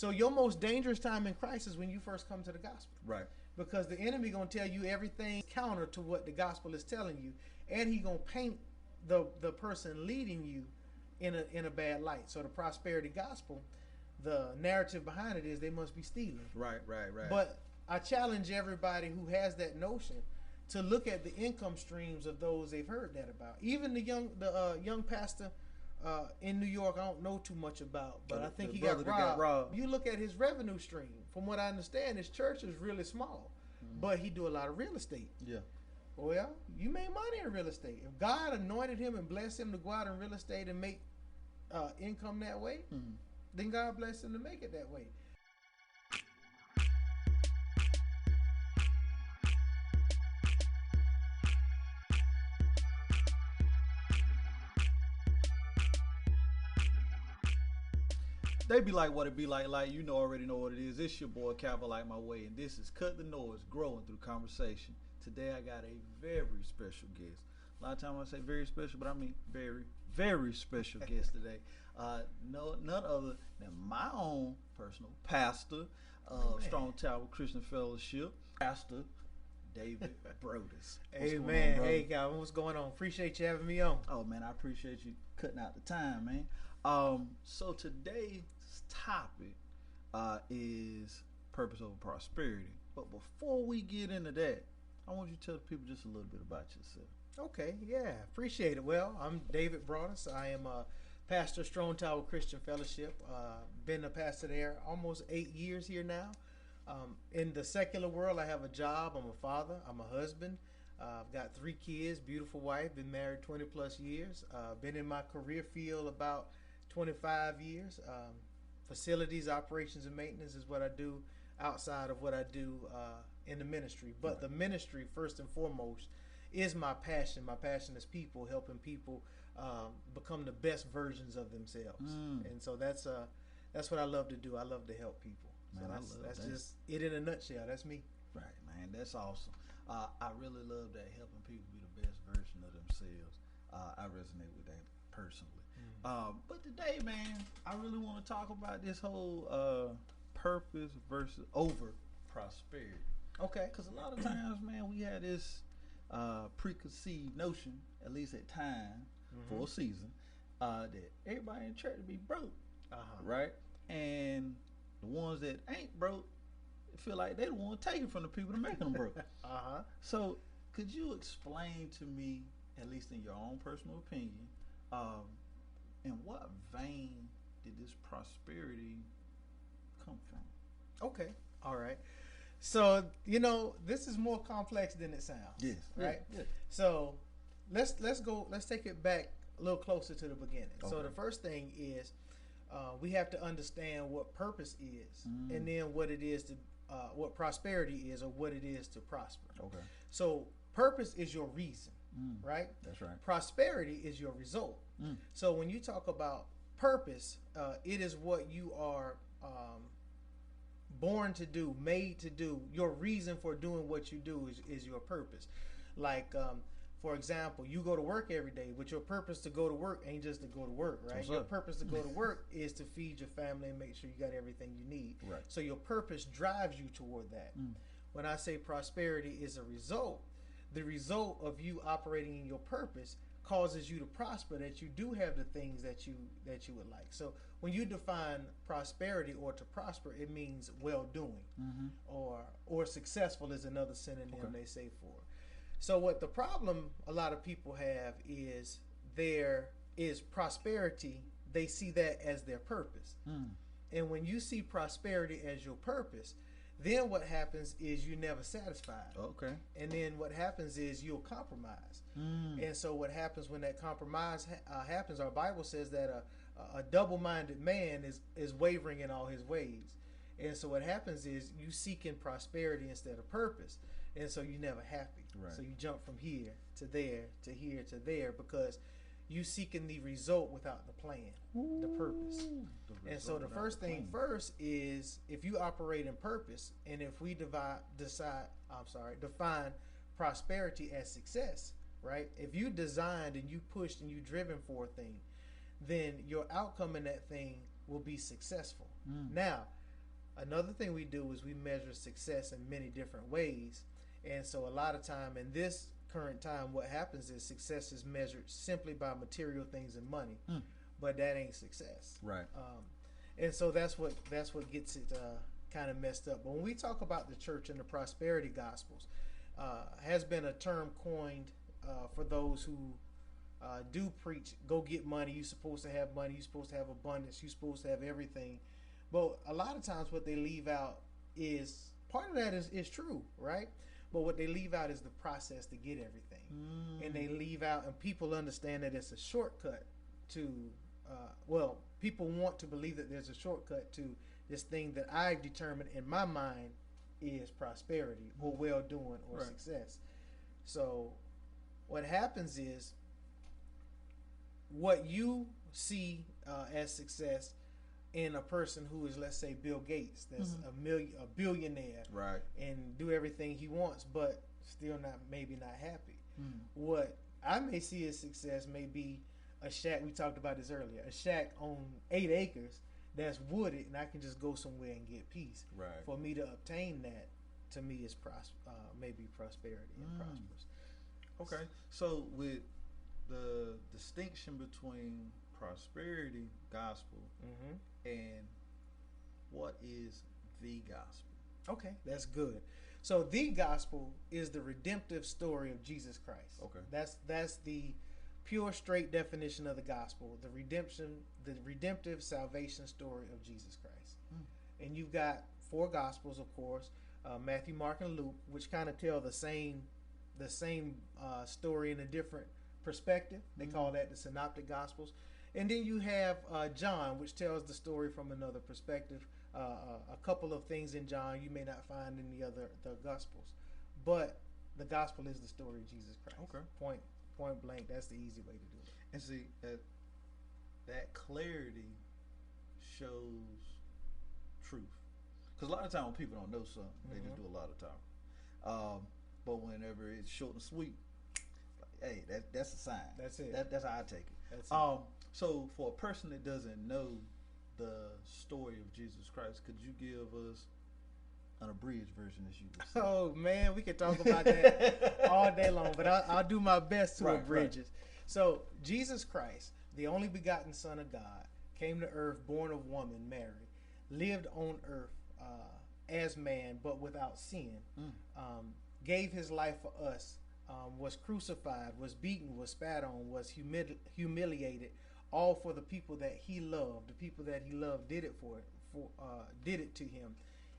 So your most dangerous time in Christ is when you first come to the gospel. Right. Because the enemy going to tell you everything counter to what the gospel is telling you, and he going to paint the person leading you in a bad light. So the prosperity gospel, the narrative behind it is they must be stealing. Right. But I challenge everybody who has that notion to look at the income streams of those they've heard that about. Even the young pastor in New York, I don't know too much about, but I think he got robbed. You look at his revenue stream. From what I understand, his church is really small, but he do a lot of real estate. Yeah. Well, you made money in real estate. If God anointed him and blessed him to go out in real estate and make income that way, then God blessed him to make it that way. They be like what it be like you already know what it is. It's your boy Calvin Lightmy Way, and this is Cut the Noise, growing through conversation. Today I got a very special guest. A lot of times I say very special, but I mean very, very special guest today. None other than my own personal pastor of Strong Tower Christian Fellowship, Pastor David Brodus. Amen. Hey, Calvin, what's going on? Appreciate you having me on. Oh, man, I appreciate you cutting out the time, man. So today's topic is purpose over prosperity. But before we get into that, I want you to tell the people just a little bit about yourself. Okay, yeah, appreciate it. Well, I'm David Brodus. I am a pastor of Strong Tower Christian Fellowship. Been a pastor there almost 8 years here now. In the secular world, I have a job. I'm a father. I'm a husband. I've got 3 kids, beautiful wife, been married 20 plus years. Been in my career field about 25 years. Facilities, operations, and maintenance is what I do outside of what I do in the ministry. But the ministry, first and foremost, is my passion. My passion is people, helping people become the best versions of themselves. And so that's what I love to do. I love to help people. Man, so that's just it in a nutshell. That's me. Right, man. That's awesome. I really love that, helping people be the best version of themselves. I resonate with that personally. But today, man, I really want to talk about this whole purpose versus over prosperity. Okay. Because a lot of times, man, we had this preconceived notion, at least at time, for a season, that everybody in church be broke, right? And the ones that ain't broke feel like they don't want to take it from the people that make them broke. So could you explain to me, at least in your own personal opinion, in what vein did this prosperity come from? Okay. All right. So, this is more complex than it sounds. Yes. Right? Yeah. So let's take it back a little closer to the beginning. Okay. So the first thing is we have to understand what purpose is, and then what it is to what prosperity is, or what it is to prosper. Okay. So purpose is your reason, right? That's right. Prosperity is your result. So when you talk about purpose, it is what you are born to do, made to do. Your reason for doing what you do is your purpose. Like, for example, you go to work every day, but your purpose to go to work ain't just to go to work, right? Your purpose to go to work is to feed your family and make sure you got everything you need. Right. So your purpose drives you toward that. When I say prosperity is a result, the result of you operating in your purpose causes you to prosper, that you do have the things that you would like. So when you define prosperity or to prosper, it means well-doing, or successful is another synonym they say for it. So what the problem a lot of people have is there is prosperity. They see that as their purpose. And when you see prosperity as your purpose, then what happens is you're never satisfied. Okay. And then what happens is you'll compromise. And so what happens when that compromise happens, our Bible says that a double-minded man is wavering in all his ways. And so what happens is you seeking prosperity instead of purpose. And so you're never happy. Right. So you jump from here to there to here to there because you seeking the result without the plan, the purpose. And so the first thing first is if you operate in purpose, and if we define prosperity as success, right? If you designed and you pushed and you driven for a thing, then your outcome in that thing will be successful. Now, Another thing we do is we measure success in many different ways. And so a lot of time in this current time, what happens is success is measured simply by material things and money, but that ain't success. Right. And so that's what gets it kind of messed up. But when we talk about the church and the prosperity gospels, has been a term coined for those who do preach, go get money. You're supposed to have money. You're supposed to have abundance. You're supposed to have everything. But a lot of times what they leave out is, part of that is true, right? But what they leave out is the process to get everything. And they leave out, and people understand that it's a shortcut to, people want to believe that there's a shortcut to this thing that I determine in my mind is prosperity or well-doing or success. So what happens is, what you see as success in a person who is, let's say, Bill Gates, that's a billionaire, right, and do everything he wants, but still maybe not happy. What I may see as success may be a shack. We talked about this earlier. A shack on 8 acres that's wooded, and I can just go somewhere and get peace. Right. For me to obtain that, to me, is maybe prosperity and prosperous. Okay, so with the distinction between prosperity gospel and what is the gospel? Okay, that's good. So the gospel is the redemptive story of Jesus Christ. Okay, that's the pure, straight definition of the gospel: the redemptive salvation story of Jesus Christ. And you've got 4 gospels, of course, Matthew, Mark, and Luke, which kind of tell the same story in a different perspective. They call that the synoptic gospels. And then you have John, which tells the story from another perspective. A couple of things in John you may not find in the gospels, but the gospel is the story of Jesus Christ. Okay. Point blank. That's the easy way to do it. And see that clarity shows truth, because a lot of times when people don't know something, they just do a lot of talking. But whenever it's short and sweet, hey, that's a sign. That's it. That's how I take it. That's it. So for a person that doesn't know the story of Jesus Christ, could you give us an abridged version, as you would say? Oh man, we could talk about that all day long, but I'll do my best to abridge it. So Jesus Christ, the only begotten Son of God, came to earth, born of woman, Mary, lived on earth as man, but without sin, gave his life for us, was crucified, was beaten, was spat on, was humiliated, all for the people that he loved. The people that he loved did it did it to him.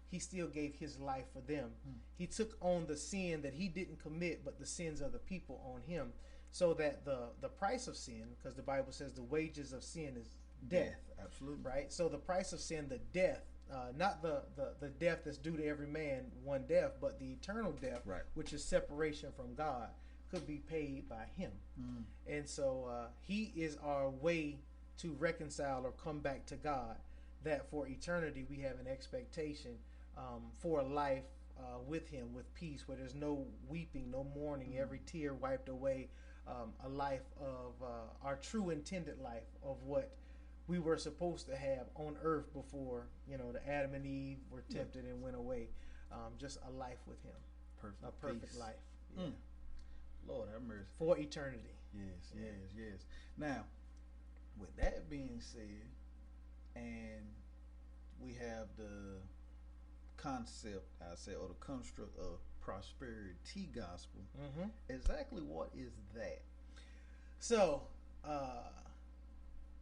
He still gave his life for them. He took on the sin that he didn't commit, but the sins of the people on him, so that the price of sin, because the Bible says the wages of sin is death. Absolutely. Right? So the price of sin, the death, not the death that's due to every man, one death, but the eternal death, which is separation from God, could be paid by him. And so he is our way to reconcile or come back to God, that for eternity we have an expectation for a life with him, with peace, where there's no weeping, no mourning, every tear wiped away, a life of our true intended life of what we were supposed to have on earth before, the Adam and Eve were tempted and went away. Just a life with him. A perfect peace. life. Yeah. Lord have mercy. For eternity. Yes. Now, with that being said, and we have the concept, I say, or the construct of prosperity gospel. Exactly what is that? So,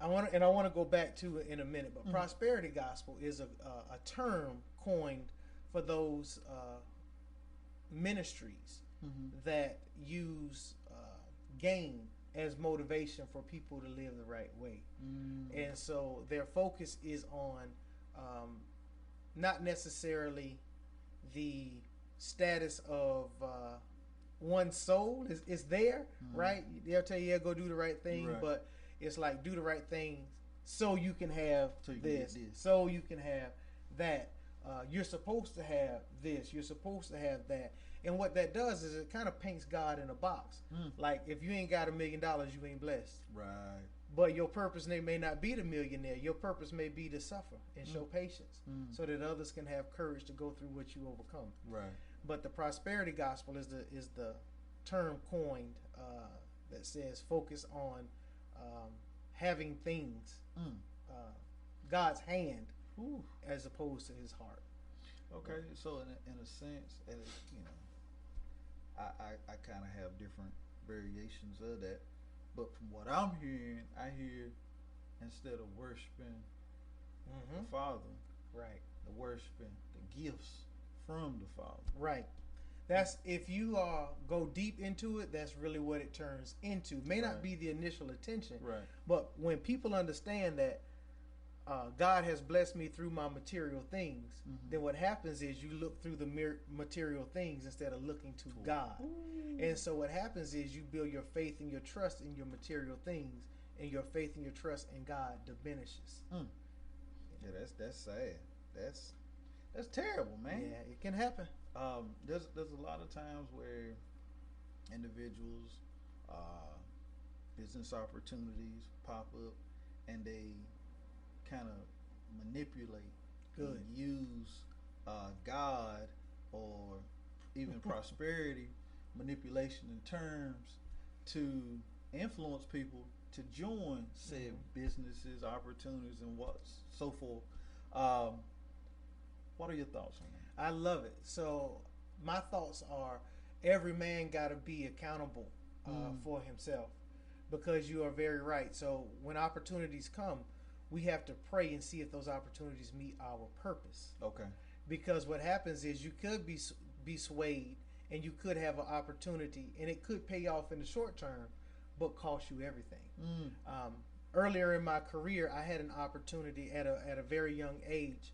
I want to go back to it in a minute, but prosperity gospel is a term coined for those ministries that use gain as motivation for people to live the right way. And so their focus is on not necessarily the status of one's soul is there, right? They'll tell you, go do the right thing, but it's like, do the right thing so you can have this, so you can have that. You're supposed to have this, you're supposed to have that. And what that does is it kind of paints God in a box. Like, if you ain't got $1 million, you ain't blessed. Right. But your purpose may not be the millionaire. Your purpose may be to suffer and show patience so that others can have courage to go through what you overcome. Right. But the prosperity gospel is the term coined that says focus on having things, God's hand, as opposed to his heart. Okay, so in a sense, and I kind of have different variations of that. But from what I'm hearing, I hear instead of worshiping the Father, right, the worshiping the gifts from the Father. Right. That's, if you go deep into it, that's really what it turns into. May not be the initial intention, right, but when people understand that God has blessed me through my material things, then what happens is you look through the material things instead of looking to God. And so what happens is you build your faith and your trust in your material things, and your faith and your trust in God diminishes. Yeah, that's sad. That's terrible, man. Yeah, it can happen. There's a lot of times where individuals, business opportunities pop up, and they kind of manipulate and use God or even prosperity manipulation in terms to influence people to join said businesses, opportunities, and so forth. What are your thoughts on that? I love it. So my thoughts are, every man got to be accountable for himself, because you are very right. So when opportunities come, we have to pray and see if those opportunities meet our purpose. Okay. Because what happens is you could be swayed, and you could have an opportunity, and it could pay off in the short term, but cost you everything. Earlier in my career, I had an opportunity at a very young age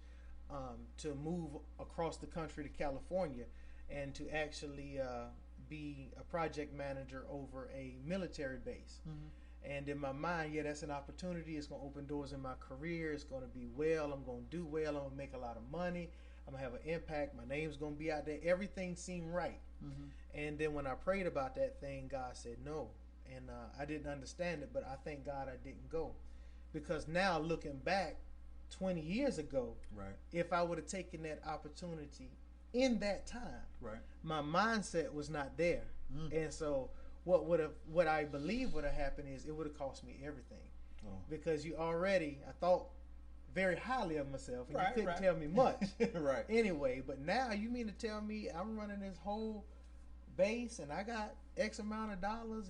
to move across the country to California, and to actually be a project manager over a military base. And in my mind, that's an opportunity. It's going to open doors in my career. It's going to be well. I'm going to do well. I'm going to make a lot of money. I'm going to have an impact. My name's going to be out there. Everything seemed right. And then when I prayed about that thing, God said no. And I didn't understand it, but I thank God I didn't go. Because now, looking back 20 years ago, if I would have taken that opportunity in that time, my mindset was not there. And so what I believe would have happened is it would have cost me everything. Because I thought very highly of myself, and you couldn't tell me much. Anyway, but now you mean to tell me I'm running this whole base, and I got X amount of dollars,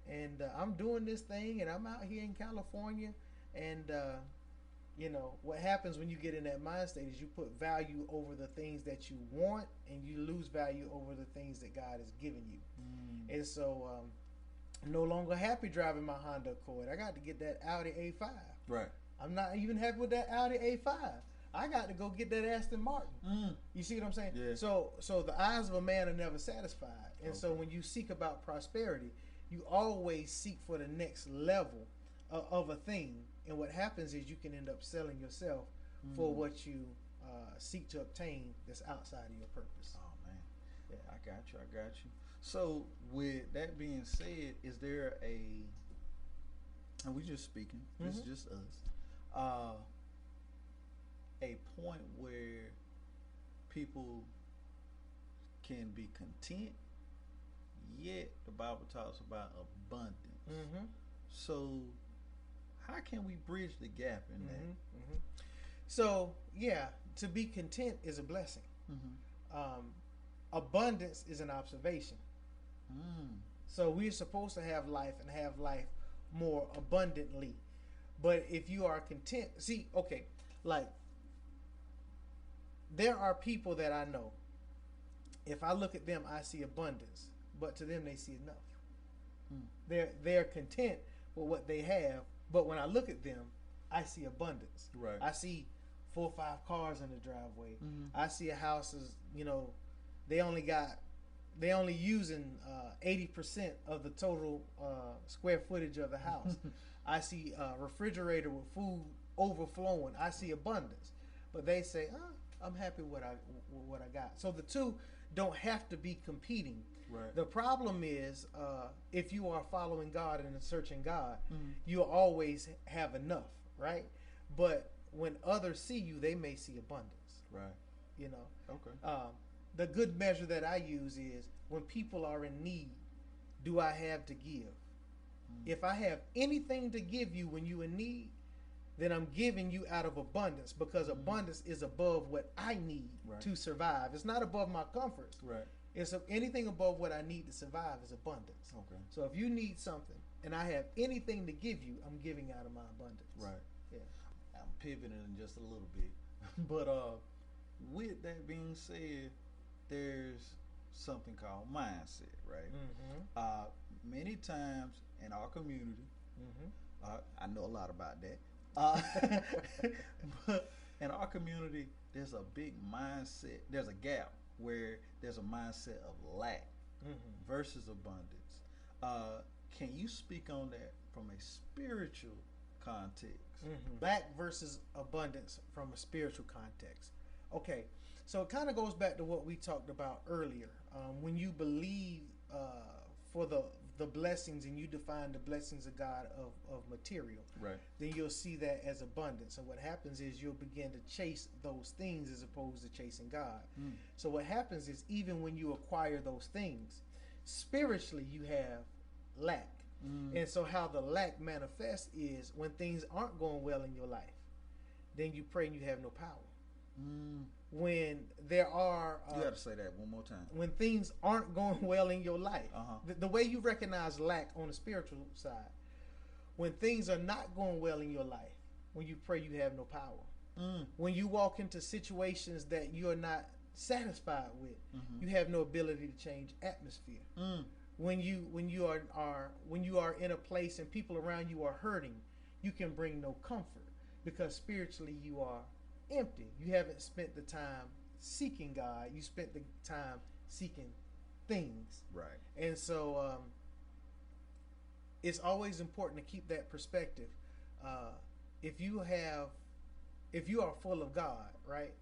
and I'm doing this thing, and I'm out here in California, and what happens when you get in that mind state is you put value over the things that you want, and you lose value over the things that God has given you. And so I'm no longer happy driving my Honda Accord. I got to get that Audi A5. I'm not even happy with that Audi A5. I got to go get that Aston Martin. You see what I'm saying? Yeah. So the eyes of a man are never satisfied. And so when you seek about prosperity, you always seek for the next level of a thing. And what happens is you can end up selling yourself for what you seek to obtain that's outside of your purpose. Oh, man. Yeah, I got you. So with that being said, is there and we're just speaking, this is just us, a point where people can be content, yet the Bible talks about abundance. So how can we bridge the gap in that? So to be content is a blessing. Abundance is an observation. So we're supposed to have life, and have life more abundantly. But if you are content, there are people that I know, if I look at them, I see abundance, but to them they see enough. They're content with what they have, but when I look at them, I see abundance. I see 4 or 5 cars in the driveway. I see a house is, they only using 80% of the total square footage of the house. I see a refrigerator with food overflowing. I see abundance, but they say, I'm happy with what I got. So the two don't have to be competing. Right. The problem is, if you are following God and searching God, you'll always have enough, right? But when others see you, they may see abundance. Right. You know. Okay. The good measure that I use is when people are in need, do I have to give? If I have anything to give you when you're in need, then I'm giving you out of abundance, because abundance is above what I need to survive. It's not above my comforts. Right. It's anything above what I need to survive is abundance. Okay. So if you need something and I have anything to give you, I'm giving out of my abundance. Right. Yeah. I'm pivoting just a little bit, but with that being said, there's something called mindset, right? Many times in our community, I know a lot about that. But in our community, there's a big mindset. There's a gap where there's a mindset of lack versus abundance. Can you speak on that from a spiritual context? Lack versus abundance from a spiritual context. Okay, so it kind of goes back to what we talked about earlier. When you believe for the blessings, and you define the blessings of God of material, right, then you'll see that as abundance. And what happens is you'll begin to chase those things as opposed to chasing God. So what happens is, even when you acquire those things, spiritually you have lack. And so how the lack manifests is when things aren't going well in your life, then you pray and you have no power. When there are you got to say that one more time. When things aren't going well in your life, the way you recognize lack on the spiritual side, when things are not going well in your life, when you pray, you have no power. When you walk into situations that you're not satisfied with, you have no ability to change atmosphere. When you are in a place and people around you are hurting, you can bring no comfort, because spiritually you are empty. You haven't spent the time seeking God. You spent the time seeking things. Right. And so it's always important to keep that perspective. If you are full of God, right?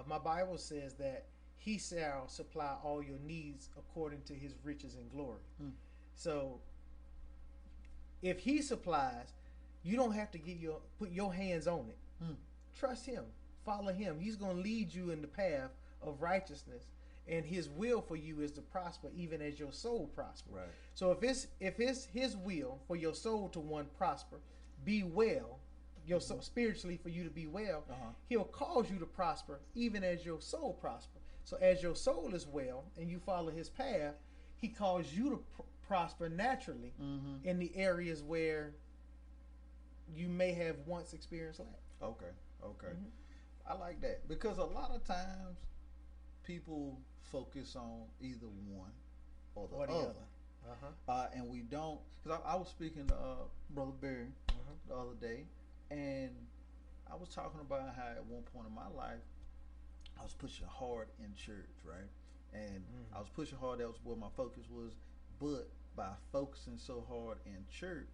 My Bible says that He shall supply all your needs according to His riches and glory. So if He supplies, you don't have to put your hands on it. Trust Him. Follow Him. He's going to lead you in the path of righteousness, and His will for you is to prosper, even as your soul prospers. Right. So if it's His will for your soul to prosper, be well, your soul, spiritually for you to be well, He'll cause you to prosper, even as your soul prosper. So as your soul is well and you follow His path, He calls you to prosper naturally in the areas where you may have once experienced lack. Okay. I like that, because a lot of times people focus on either one or the other. And we don't, because I was speaking to Brother Barry the other day, and I was talking about how at one point in my life I was pushing hard in church, right? And I was pushing hard, that was where my focus was. But by focusing so hard in church,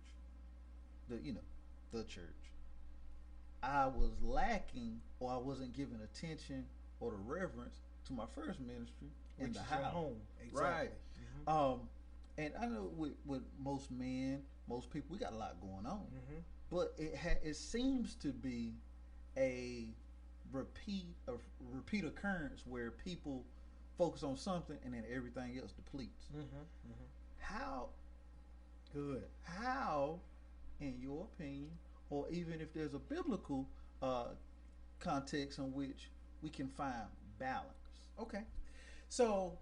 the church, I was lacking, or I wasn't giving attention or the reverence to my first ministry in the house. Home. Exactly. Right. And I know with most men, most people, we got a lot going on. But it seems to be a repeat occurrence where people focus on something and then everything else depletes. How, in your opinion, or even if there's a biblical context in which we can find balance? Okay. So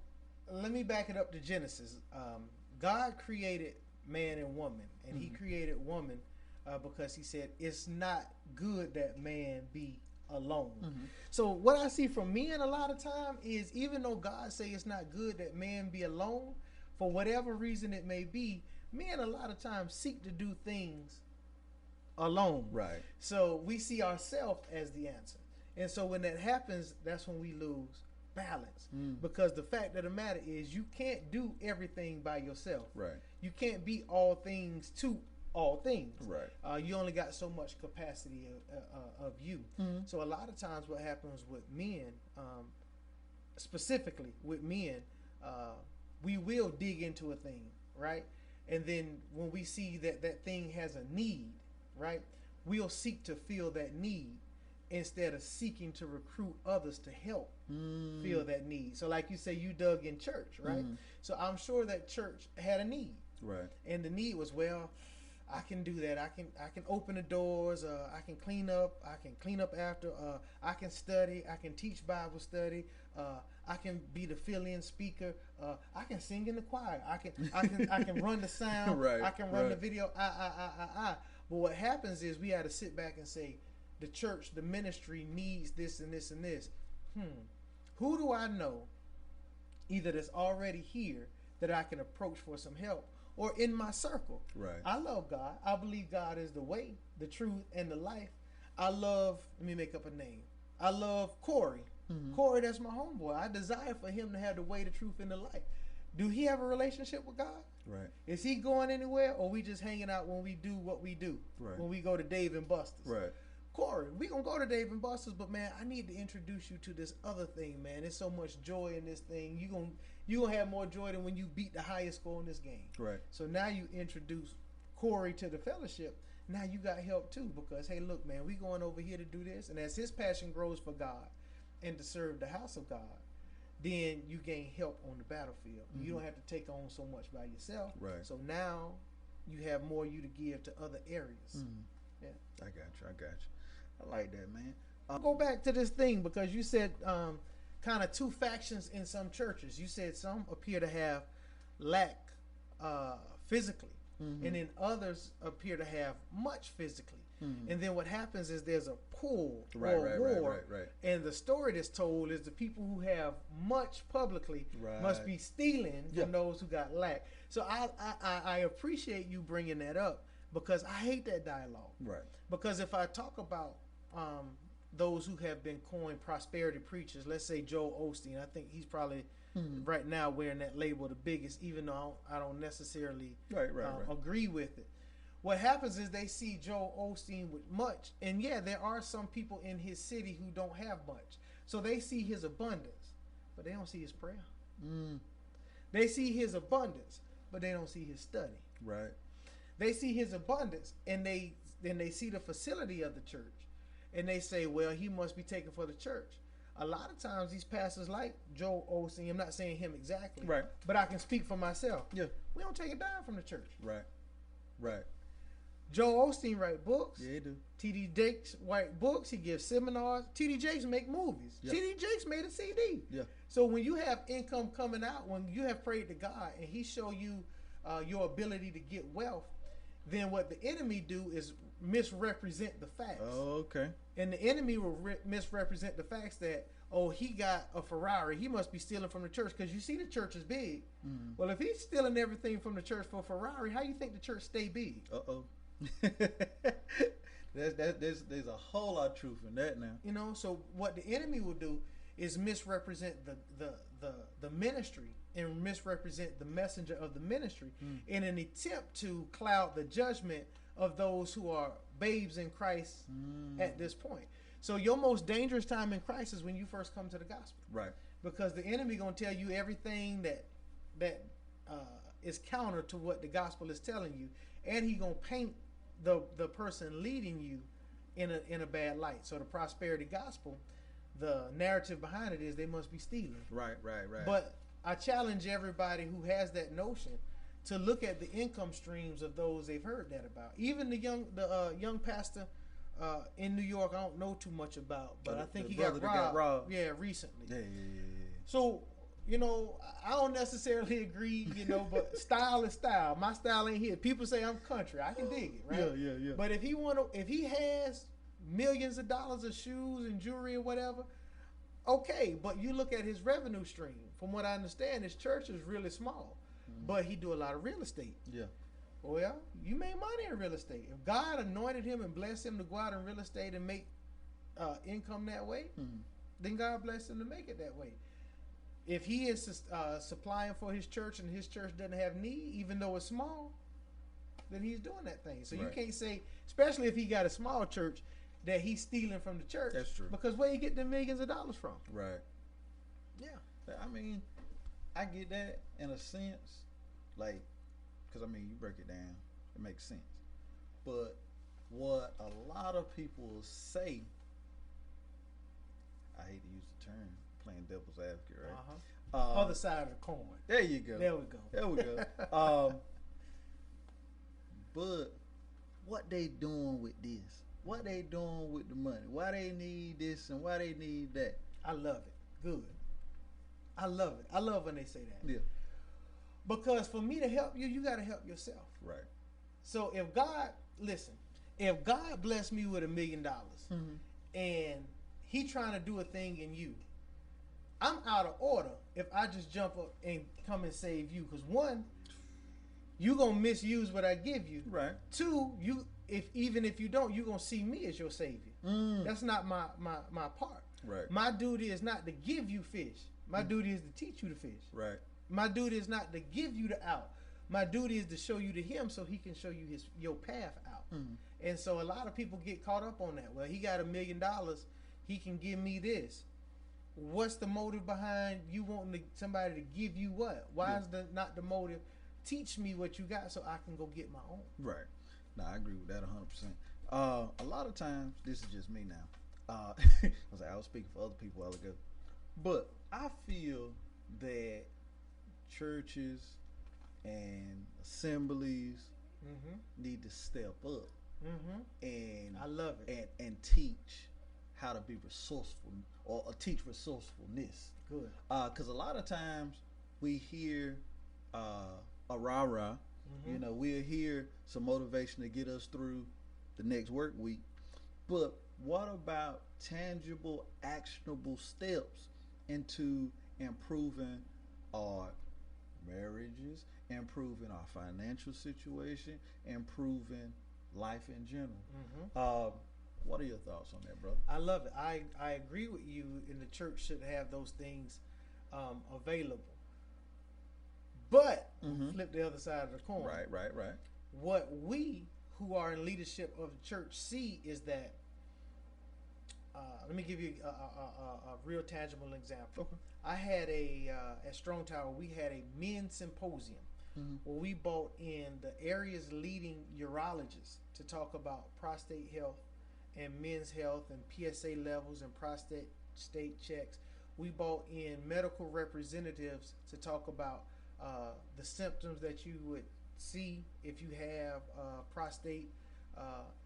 let me back it up to Genesis. God created man and woman, and He created woman because He said it's not good that man be alone. So what I see from men a lot of time is, even though God say it's not good that man be alone, for whatever reason it may be, men a lot of times seek to do things alone. Right. So we see ourselves as the answer. And so when that happens, that's when we lose balance. Because the fact of the matter is, you can't do everything by yourself. Right. You can't be all things to all things. Right. You only got so much capacity of you. So a lot of times what happens with men, specifically with men, we will dig into a thing, right? And then when we see that that thing has a need, right, we'll seek to fill that need instead of seeking to recruit others to help fill that need. So like you say, you dug in church, right? So I'm sure that church had a need. Right. And the need was, well, I can do that. I can open the doors. I can clean up. I can clean up after. I can study. I can teach Bible study. I can be the fill-in speaker. I can sing in the choir. I can run the sound. Right, I can run right. the video. But what happens is we had to sit back and say, the church, the ministry needs this and this and this. Who do I know, either that's already here that I can approach for some help, or in my circle? Right. I love God. I believe God is the way, the truth, and the life. I love, let me make up a name. I love Corey. Corey, that's my homeboy. I desire for him to have the way, the truth, and the life. Do he have a relationship with God? Right. Is he going anywhere, or we just hanging out when we do what we do? Right. When we go to Dave and Buster's? Right. Corey, we gonna go to Dave and Buster's, but man, I need to introduce you to this other thing, man. There's so much joy in this thing. You gonna have more joy than when you beat the highest score in this game. Right. So now you introduce Corey to the fellowship. Now you got help too, because hey, look, man, we going over here to do this, and as his passion grows for God and to serve the house of God, then you gain help on the battlefield. You don't have to take on so much by yourself. Right. So now you have more you to give to other areas. Yeah. I got you. I like that, man. I'll go back to this thing because you said kind of two factions in some churches. You said some appear to have lack physically, and then others appear to have much physically. And then what happens is there's a pull or a war. Right. And the story that's told is the people who have much publicly must be stealing from those who got lack. So I appreciate you bringing that up, because I hate that dialogue. Right. Because if I talk about those who have been coined prosperity preachers, let's say Joel Osteen, I think he's probably right now wearing that label the biggest, even though I don't necessarily agree with it. What happens is they see Joel Osteen with much, and yeah, there are some people in his city who don't have much. So they see his abundance, but they don't see his prayer. They see his abundance, but they don't see his study. Right. They see his abundance, and they see the facility of the church, and they say, well, he must be taken for the church. A lot of times these pastors like Joel Osteen, I'm not saying him exactly, Right. but I can speak for myself. Yeah. We don't take a dime from the church. Right. Joel Osteen write books. Yeah, he do. T.D. Jakes write books. He gives seminars. T.D. Jakes make movies. Yeah. T.D. Jakes made a CD. Yeah. So when you have income coming out, when you have prayed to God and he show you your ability to get wealth, then what the enemy do is misrepresent the facts. Oh, okay. And the enemy will misrepresent the facts that, oh, he got a Ferrari, he must be stealing from the church, because you see the church is big. Well, if he's stealing everything from the church for a Ferrari, how do you think the church stay big? There's a whole lot of truth in that now. You know, so what the enemy will do is misrepresent the ministry and misrepresent the messenger of the ministry in an attempt to cloud the judgment of those who are babes in Christ at this point. So your most dangerous time in Christ is when you first come to the gospel. Right. Because the enemy going to tell you everything that is counter to what the gospel is telling you, and he going to paint the person leading you in a bad light. So the prosperity gospel, the narrative behind it is they must be stealing. Right. But I challenge everybody who has that notion to look at the income streams of those they've heard that about. Even the young pastor in New York, I don't know too much about, but I think he got robbed. Yeah, recently. Yeah. So, you know, I don't necessarily agree, you know, but style is style. My style ain't here. People say I'm country. I can dig it, right? Yeah. But if he has millions of dollars of shoes and jewelry or whatever, okay. But you look at his revenue stream. From what I understand, his church is really small, but he do a lot of real estate. Yeah. Well, you made money in real estate. If God anointed him and blessed him to go out in real estate and make income that way, then God blessed him to make it that way. If he is supplying for his church and his church doesn't have need, even though it's small, then he's doing that thing. So you can't say, especially if he got a small church, that he's stealing from the church. That's true. Because where you get the millions of dollars from? Right. Yeah. I mean, I get that in a sense, like, because I mean, you break it down, it makes sense. But what a lot of people say, I hate to use the term, playing devil's advocate, right? Other side of the coin. There you go. There we go. There we go. But what they doing with this? What they doing with the money? Why they need this and why they need that? I love it. Good. I love it. I love when they say that. Yeah. Because for me to help you, you got to help yourself. Right. So if God blessed me with $1 million and he trying to do a thing in you, I'm out of order if I just jump up and come and save you. Because one, you going to misuse what I give you. Right. Two, even if you don't, you going to see me as your savior. That's not my part. Right. My duty is not to give you fish. My duty is to teach you to fish. Right. My duty is not to give you the out. My duty is to show you to him so he can show you your path out. And so a lot of people get caught up on that. Well, he got $1 million. He can give me this. What's the motive behind you wanting somebody to give you what? Why is not the motive? Teach me what you got so I can go get my own. Right. No, I agree with that 100%. A lot of times, this is just me now. I was speaking for other people a while ago. But I feel that churches and assemblies need to step up and I love it and teach how to be resourceful or teach resourcefulness. Good. Because a lot of times we hear a rah-rah. You know, we'll hear some motivation to get us through the next work week. But what about tangible, actionable steps into improving our marriages, improving our financial situation, improving life in general? What are your thoughts on that, brother? I love it. I agree with you, and the church should have those things available. But flip the other side of the coin. Right. What we who are in leadership of the church see is that, let me give you a real tangible example. Okay. I had at Strong Tower, we had a men's symposium where we brought in the area's leading urologists to talk about prostate health and men's health and PSA levels and prostate state checks. We brought in medical representatives to talk about the symptoms that you would see if you have prostate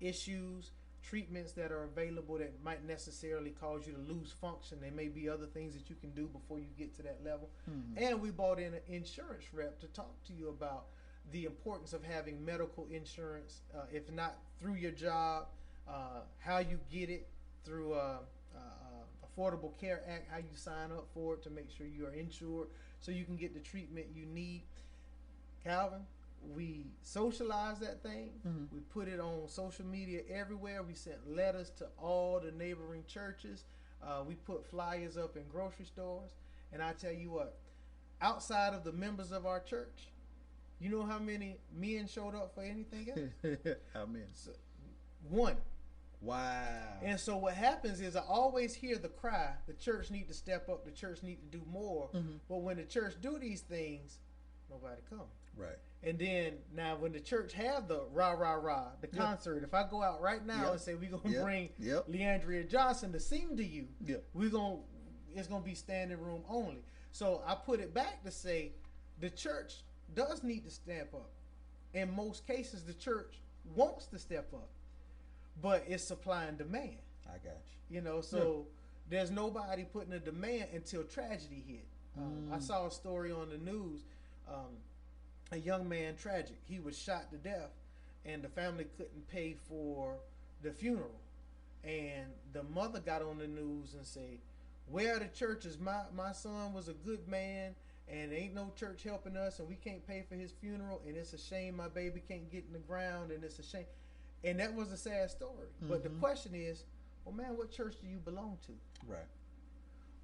issues, treatments that are available that might necessarily cause you to lose function. There may be other things that you can do before you get to that level. And we brought in an insurance rep to talk to you about the importance of having medical insurance, if not through your job, how you get it through Affordable Care Act, how you sign up for it to make sure you are insured so you can get the treatment you need. Calvin, we socialized that thing. We put it on social media everywhere. We sent letters to all the neighboring churches. We put flyers up in grocery stores. And I tell you what, outside of the members of our church, you know how many men showed up for anything else? How many? One. Wow. And so what happens is I always hear the cry, the church need to step up, the church need to do more. But when the church do these things, nobody come. Right. And then now when the church have the rah, the concert, if I go out right now and say we're going to bring Leandria Johnson to sing to you, it's going to be standing room only. So I put it back to say the church does need to step up. In most cases, the church wants to step up. But it's supply and demand. I got you. You know, so there's nobody putting a demand until tragedy hit. I saw a story on the news, a young man, tragic. He was shot to death, and the family couldn't pay for the funeral. And the mother got on the news and said, where are the churches? My son was a good man, and ain't no church helping us, and we can't pay for his funeral, and it's a shame my baby can't get in the ground, and it's a shame. And that was a sad story. But the question is, well, man, what church do you belong to? Right.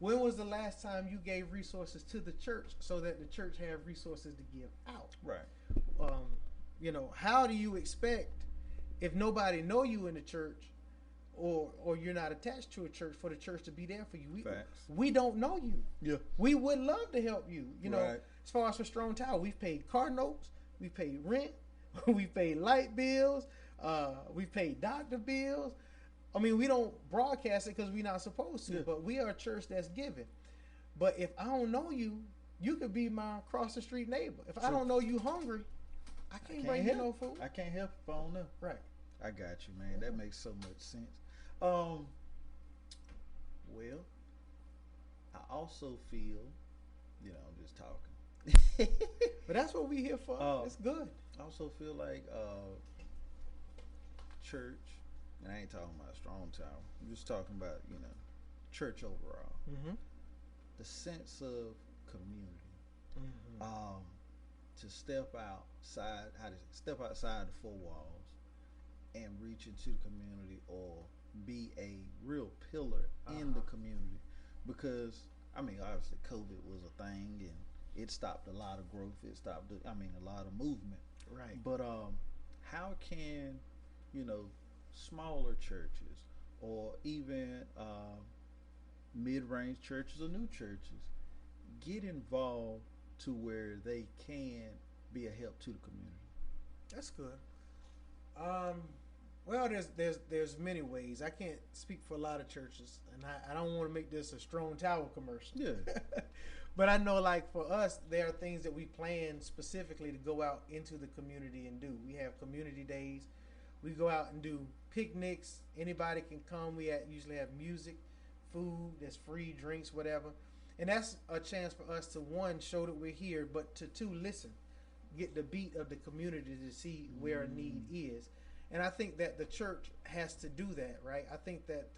When was the last time you gave resources to the church so that the church have resources to give out? Right. You know, how do you expect, if nobody know you in the church, or you're not attached to a church for the church to be there for you. Facts. We don't know you. Yeah. We would love to help you. You know, Right. as far as for Strong Tower, we've paid car notes, we've paid rent, we've paid light bills, we've paid doctor bills. I mean, we don't broadcast it because we're not supposed to, Yeah. but we are a church that's giving. But if I don't know you, you could be my across the street neighbor. If I don't know you hungry, I can't bring you no food. I can't help if I don't know. Right. I got you, man. That makes so much sense. Well, I also feel, I'm just talking. But that's what we here for. It's good. I also feel like church, and I ain't talking about Strong Tower. I'm just talking about, church overall. Mm-hmm. The sense of community. Mm-hmm. To step outside the four walls and reach into the community or be a real pillar in the community. Because, obviously COVID was a thing and it stopped a lot of growth. It stopped, a lot of movement. Right. But how can, smaller churches or even mid-range churches or new churches get involved to where they can be a help to the community? That's good. Well, there's many ways. I can't speak for a lot of churches, and I don't want to make this a Strong Tower commercial. Yeah. But I know, like, for us, there are things that we plan specifically to go out into the community and do. We have community days. We go out and do picnics. Anybody can come. We usually have music, food, there's free drinks, whatever. And that's a chance for us to, one, show that we're here, but to, two, listen, get the beat of the community to see where a need is. And I think that the church has to do that, right? I think that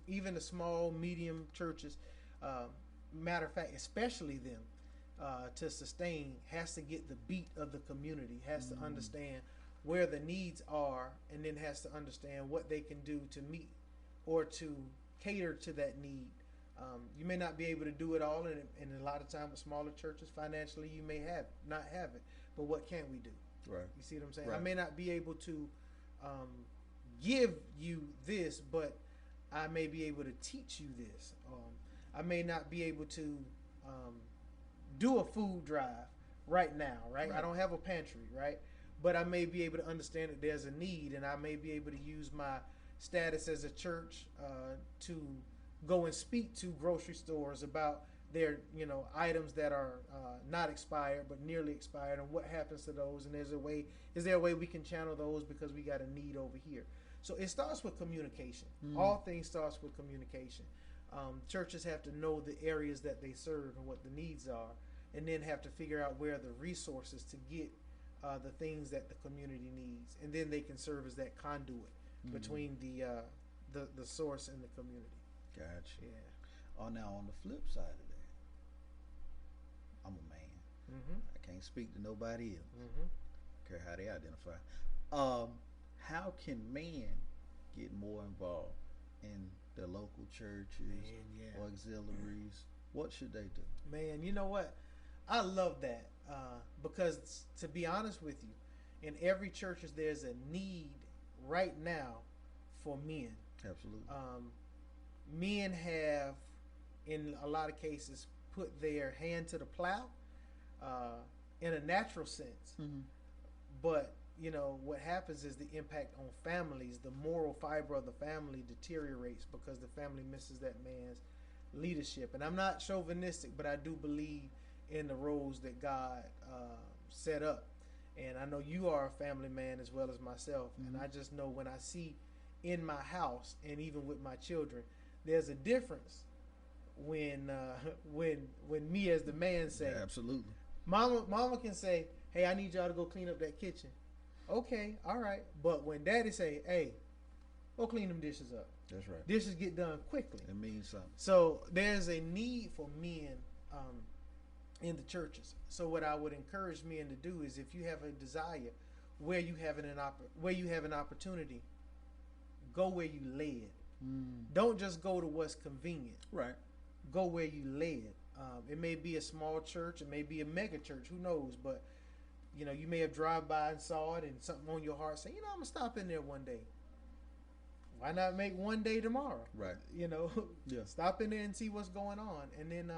even the small, medium churches, matter of fact, especially them, to sustain, has to get the beat of the community, has to understand where the needs are, and then has to understand what they can do to meet or to cater to that need. You may not be able to do it all, and a lot of times with smaller churches, financially, you may not have it. But what can we do? Right. You see what I'm saying? Right. I may not be able to give you this, but I may be able to teach you this. I may not be able to do a food drive right now, right? I don't have a pantry, right? But I may be able to understand that there's a need, and I may be able to use my status as a church to go and speak to grocery stores about their items that are not expired but nearly expired, and what happens to those, and is there a way we can channel those because we got a need over here. So it starts with communication. All things starts with communication. Churches have to know the areas that they serve and what the needs are, and then have to figure out where the resources to get the things that the community needs, and then they can serve as that conduit between the source and the community. Gotcha. Yeah. Oh, now on the flip side of that, I'm a man. Mm-hmm. I can't speak to nobody else. Mm-hmm. Care how they identify. How can men get more involved in their local churches or auxiliaries? What should they do? Man, you know what? I love that because, to be honest with you, in every church there's a need right now for men. Absolutely. Men have, in a lot of cases, put their hand to the plow in a natural sense. Mm-hmm. But, what happens is the impact on families, the moral fiber of the family deteriorates because the family misses that man's leadership. And I'm not chauvinistic, but I do believe in the roles that God set up. And I know you are a family man as well as myself. Mm-hmm. And I just know when I see in my house and even with my children, there's a difference when me as the man say, Yeah, absolutely. Mama can say, hey, I need y'all to go clean up that kitchen. Okay, all right. But when daddy say, hey, go clean them dishes up. That's right. Dishes get done quickly. It means something. So there's a need for men in the churches. So what I would encourage men to do is, if you have a desire where you have an opportunity, go where you led. Don't just go to what's convenient. Right. Go where you led. It may be a small church, it may be a mega church, who knows? But you may have drive by and saw it, and something on your heart say, I'm gonna stop in there one day. why not make one day tomorrow? Right. You know, Yeah. stop in there and see what's going on, and then,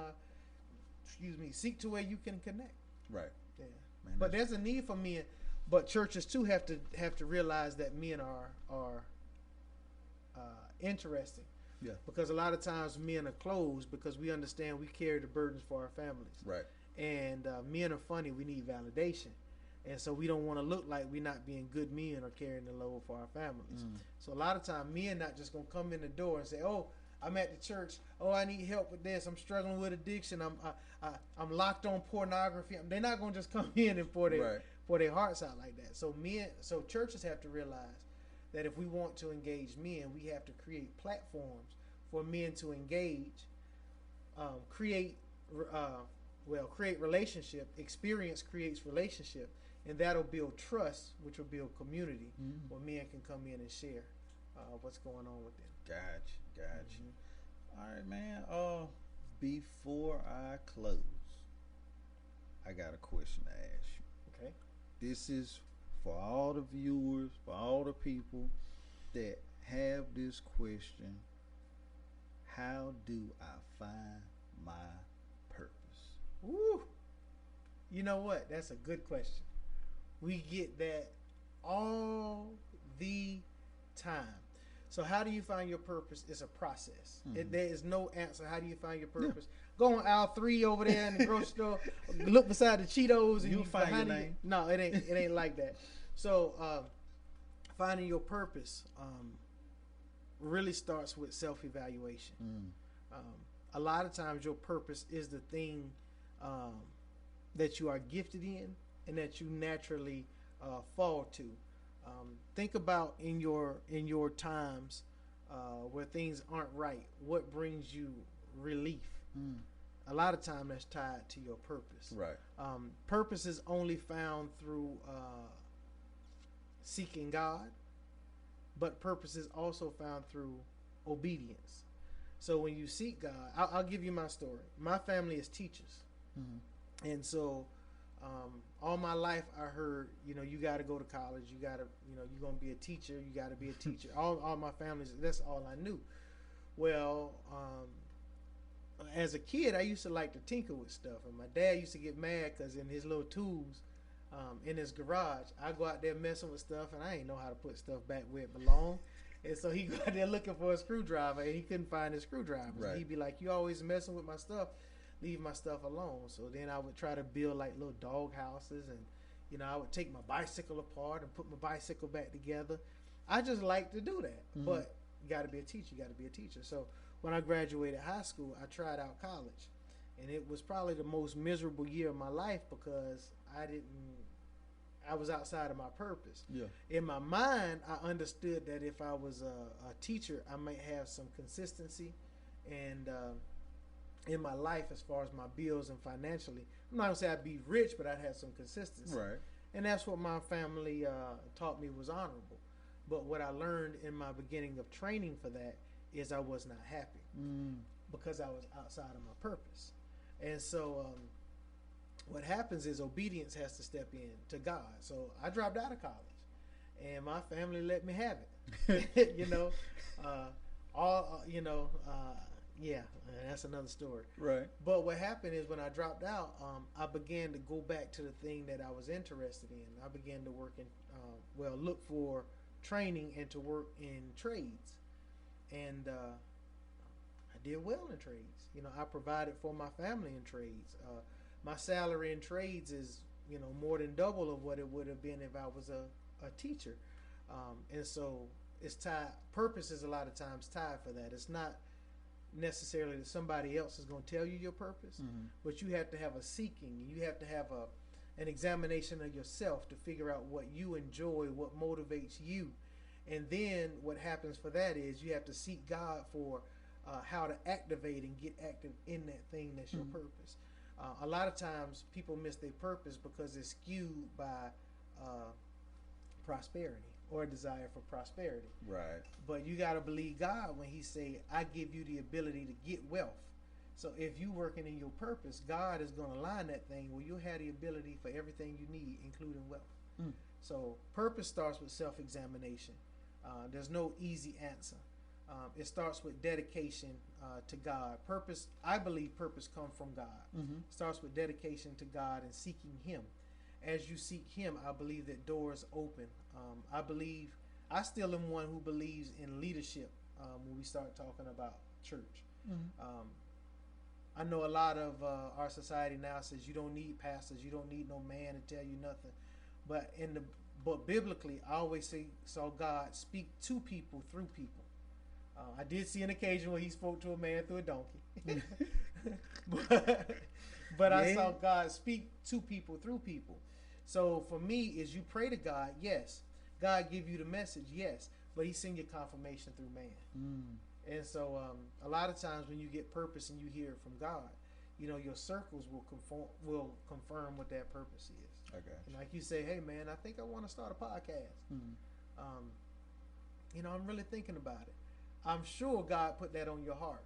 seek to where you can connect. Right. Yeah. Man, But there's a need for men, but churches too have to realize that men are interesting. Yeah. Because a lot of times men are closed because we understand we carry the burdens for our families. Right. And men are funny. We need validation. And so we don't want to look like we're not being good men or carrying the load for our families. So a lot of times men not just going to come in the door and say, oh, I'm at the church. Oh, I need help with this. I'm struggling with addiction. I'm locked on pornography. They're not going to just come in and pour their hearts out like that. So churches have to realize that if we want to engage men, we have to create platforms for men to engage, create relationship. Experience creates relationship, and that'll build trust, which will build community, where men can come in and share what's going on with them. Gotcha. All right, man. Before I close, I got a question to ask you. Okay. This is for all the viewers, for all the people that have this question. How do I find my purpose? Woo! You know what? That's a good question. We get that all the time. So how do you find your purpose? It's a process. There is no answer. How do you find your purpose? Yeah. Go on aisle 3 over there in the grocery store. Look beside the Cheetos, and you'll find your name. No, it ain't like that. So finding your purpose really starts with self-evaluation. A lot of times your purpose is the thing that you are gifted in and that you naturally fall to. Think about in your times where things aren't right, what brings you relief? A lot of time that's tied to your purpose. Right. Purpose is only found through seeking God, but purpose is also found through obedience. So when you seek God, I'll give you my story. My family is teachers, and so all my life I heard, you got to go to college. You got to, you're going to be a teacher. You got to be a teacher. all my families, that's all I knew. Well, as a kid, I used to like to tinker with stuff, and my dad used to get mad because in his little tools in his garage, I go out there messing with stuff, and I ain't know how to put stuff back where it belonged. And so he go out there looking for a screwdriver, and he couldn't find his screwdriver. Right. He'd be like, "You always messing with my stuff. Leave my stuff alone." So then I would try to build like little dog houses, and I would take my bicycle apart and put my bicycle back together. I just like to do that. But you got to be a teacher. You got to be a teacher. So when I graduated high school, I tried out college, and it was probably the most miserable year of my life because I was outside of my purpose. Yeah. In my mind, I understood that if I was a teacher, I might have some consistency and in my life as far as my bills and financially. I'm not going to say I'd be rich, but I'd have some consistency. Right. And that's what my family taught me was honorable. But what I learned in my beginning of training for that is I was not happy because I was outside of my purpose. And so what happens is obedience has to step in to God. So I dropped out of college, and my family let me have it. Yeah, that's another story. Right. But what happened is when I dropped out, I began to go back to the thing that I was interested in. I began to work in, look for training and to work in trades, and I did well in trades. I provided for my family in trades. My salary in trades is, more than double of what it would have been if I was a teacher. And so it's tied. Purpose is a lot of times tied for that. It's not necessarily that somebody else is going to tell you your purpose, but you have to have a seeking. You have to have an examination of yourself to figure out what you enjoy, what motivates you. And then what happens for that is you have to seek God for how to activate and get active in that thing that's your purpose. A lot of times people miss their purpose because it's skewed by prosperity or a desire for prosperity. Right. But you got to believe God when he say, I give you the ability to get wealth. So if you working in your purpose, God is going to line that thing where you'll have the ability for everything you need, including wealth. So purpose starts with self-examination. There's no easy answer. It starts with dedication to God. Purpose, I believe purpose comes from God. Mm-hmm. It starts with dedication to God and seeking Him. As you seek Him, I believe that doors open. I still am one who believes in leadership when we start talking about church. Mm-hmm. I know a lot of our society now says you don't need pastors, you don't need no man to tell you nothing. But biblically, I always saw God speak to people through people. I did see an occasion where He spoke to a man through a donkey. but I saw God speak to people through people. So for me, is you pray to God, yes. God give you the message, yes. But He send you confirmation through man. Mm. And so a lot of times when you get purpose and you hear it from God, your circles will confirm what that purpose is. Okay. And like you say, hey man, I think I want to start a podcast. Mm. I'm really thinking about it. I'm sure God put that on your heart.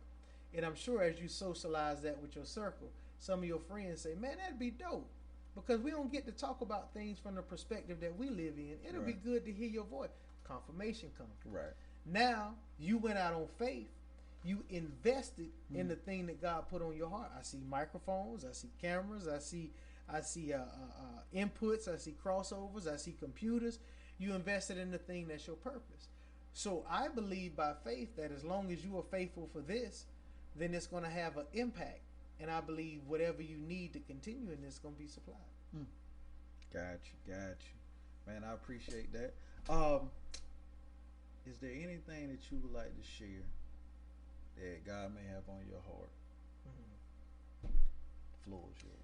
And I'm sure as you socialize that with your circle, some of your friends say, man, that'd be dope. Because we don't get to talk about things from the perspective that we live in. It'll be good to hear your voice. Confirmation comes. Right. Now, you went out on faith. You invested in the thing that God put on your heart. I see microphones. I see cameras. I see inputs. I see crossovers. I see computers. You invested in the thing that's your purpose. So I believe by faith that as long as you are faithful for this, then it's going to have an impact. And I believe whatever you need to continue in this is going to be supplied. Got you. Man, I appreciate that. Is there anything that you would like to share that God may have on your heart? The floor is yours.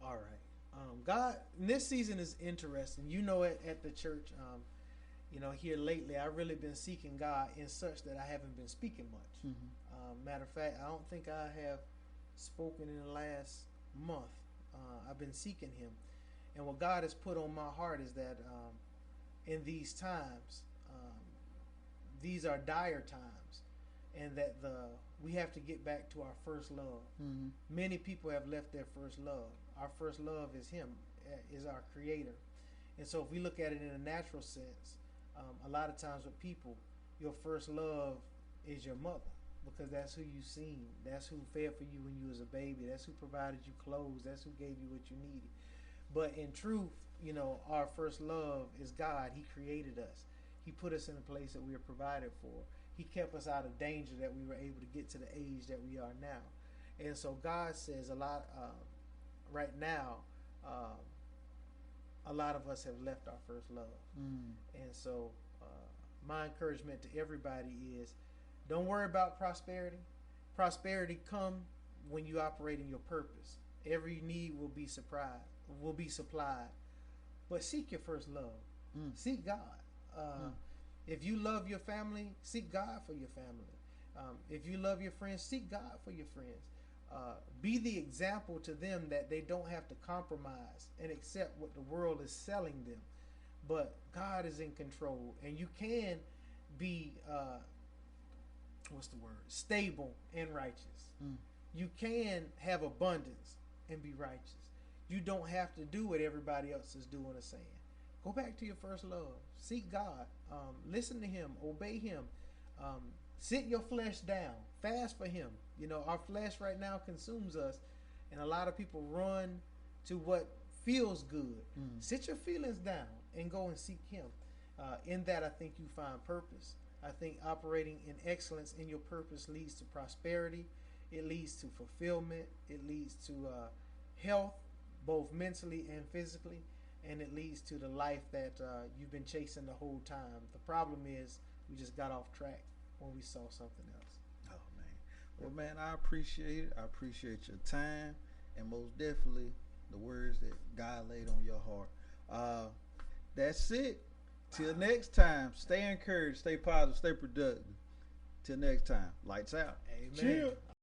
All right. God, this season is interesting. At the church, here lately, I've really been seeking God in such that I haven't been speaking much. Mm-hmm. Matter of fact, I don't think I have spoken in the last month. I've been seeking Him. And what God has put on my heart is that in these times, these are dire times, and that we have to get back to our first love. Mm-hmm. Many people have left their first love. Our first love is Him, is our Creator. And so if we look at it in a natural sense, a lot of times with people, your first love is your mother, because that's who you seen. That's who fed for you when you was a baby. That's who provided you clothes. That's who gave you what you needed. But in truth, our first love is God. He created us. He put us in a place that we are provided for. He kept us out of danger that we were able to get to the age that we are now. And so God says a lot right now, a lot of us have left our first love. And so my encouragement to everybody is, don't worry about prosperity. Prosperity come when you operate in your purpose. Every need will be supplied. But seek your first love. Seek God. If you love your family, seek God for your family. If you love your friends, seek God for your friends. Be the example to them that they don't have to compromise and accept what the world is selling them. But God is in control, and you can be stable and righteous. You can have abundance and be righteous. You don't have to do what everybody else is doing or saying. Go back to your first love. Seek God. Listen to Him. Obey Him. Sit your flesh down. Fast for Him. Our flesh right now consumes us, and a lot of people run to what feels good. Sit your feelings down and go and seek Him. In that, I think you find purpose. I think operating in excellence in your purpose leads to prosperity. It leads to fulfillment. It leads to health, both mentally and physically. And it leads to the life that you've been chasing the whole time. The problem is we just got off track when we saw something else. Oh, man. Well, man, I appreciate it. I appreciate your time, and most definitely the words that God laid on your heart. That's it. Till next time, stay encouraged, stay positive, stay productive. Till next time, lights out. Amen. Chill.